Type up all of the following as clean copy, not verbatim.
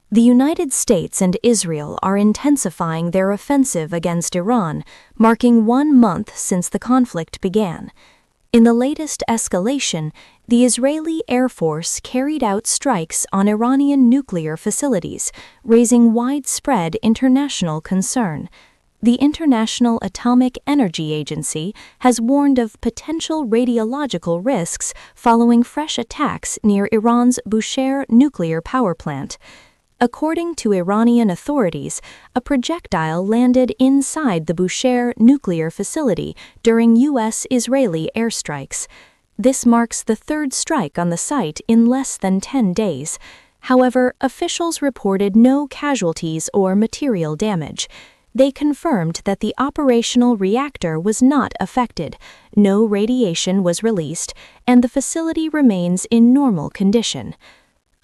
The United States and Israel are intensifying their offensive against Iran, marking 1 month since the conflict began. In the latest escalation, the Israeli Air Force carried out strikes on Iranian nuclear facilities, raising widespread international concern. The International Atomic Energy Agency has warned of potential radiological risks following fresh attacks near Iran's Bushehr Nuclear Power Plant. According to Iranian authorities, a projectile landed inside the Bushehr nuclear facility during U.S.-Israeli airstrikes. This marks the third strike on the site in less than 10 days. However, officials reported no casualties or material damage. They confirmed that the operational reactor was not affected, no radiation was released, and the facility remains in normal condition.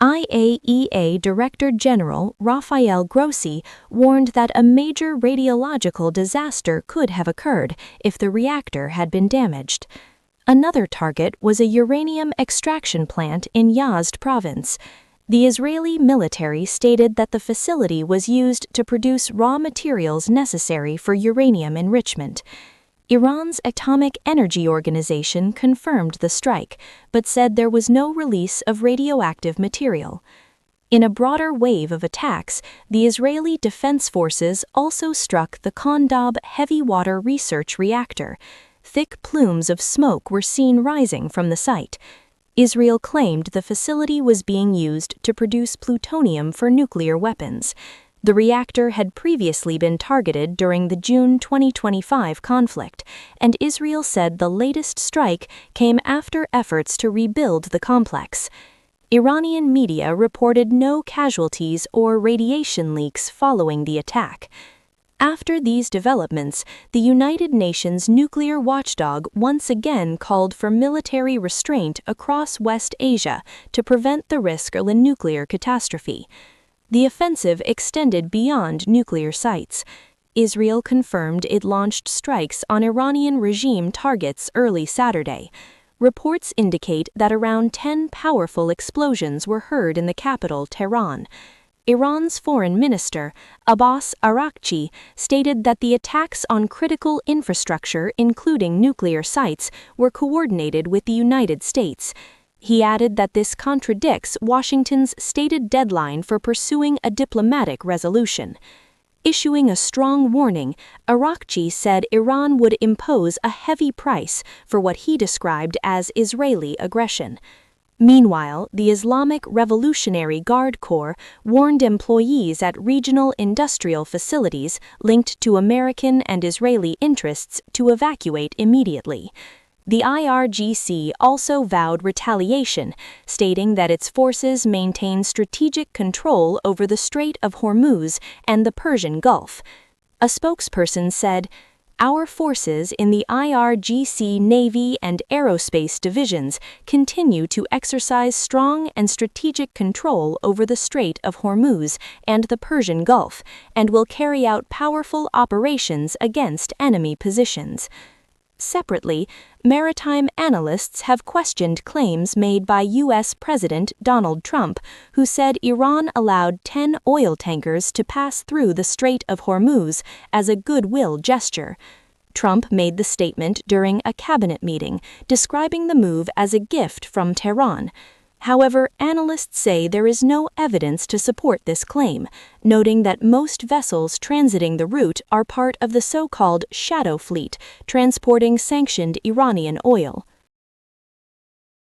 IAEA Director General Rafael Grossi warned that a major radiological disaster could have occurred if the reactor had been damaged. Another target was a uranium extraction plant in Yazd province. The Israeli military stated that the facility was used to produce raw materials necessary for uranium enrichment. Iran's Atomic Energy Organization confirmed the strike, but said there was no release of radioactive material. In a broader wave of attacks, the Israeli Defense Forces also struck the Kondab heavy water research reactor. Thick plumes of smoke were seen rising from the site. Israel claimed the facility was being used to produce plutonium for nuclear weapons. The reactor had previously been targeted during the June 2025 conflict, and Israel said the latest strike came after efforts to rebuild the complex. Iranian media reported no casualties or radiation leaks following the attack. After these developments, the United Nations nuclear watchdog once again called for military restraint across West Asia to prevent the risk of a nuclear catastrophe. The offensive extended beyond nuclear sites. Israel confirmed it launched strikes on Iranian regime targets early Saturday. Reports indicate that around 10 powerful explosions were heard in the capital, Tehran. Iran's foreign minister, Abbas Araghchi, stated that the attacks on critical infrastructure, including nuclear sites, were coordinated with the United States. He added that this contradicts Washington's stated deadline for pursuing a diplomatic resolution. Issuing a strong warning, Araghchi said Iran would impose a heavy price for what he described as Israeli aggression. Meanwhile, the Islamic Revolutionary Guard Corps warned employees at regional industrial facilities linked to American and Israeli interests to evacuate immediately. The IRGC also vowed retaliation, stating that its forces maintain strategic control over the Strait of Hormuz and the Persian Gulf. A spokesperson said, "Our forces in the IRGC Navy and Aerospace divisions continue to exercise strong and strategic control over the Strait of Hormuz and the Persian Gulf, and will carry out powerful operations against enemy positions." Separately, maritime analysts have questioned claims made by U.S. President Donald Trump, who said Iran allowed 10 oil tankers to pass through the Strait of Hormuz as a goodwill gesture. Trump made the statement during a cabinet meeting, describing the move as a gift from Tehran. However, analysts say there is no evidence to support this claim, noting that most vessels transiting the route are part of the so-called shadow fleet, transporting sanctioned Iranian oil.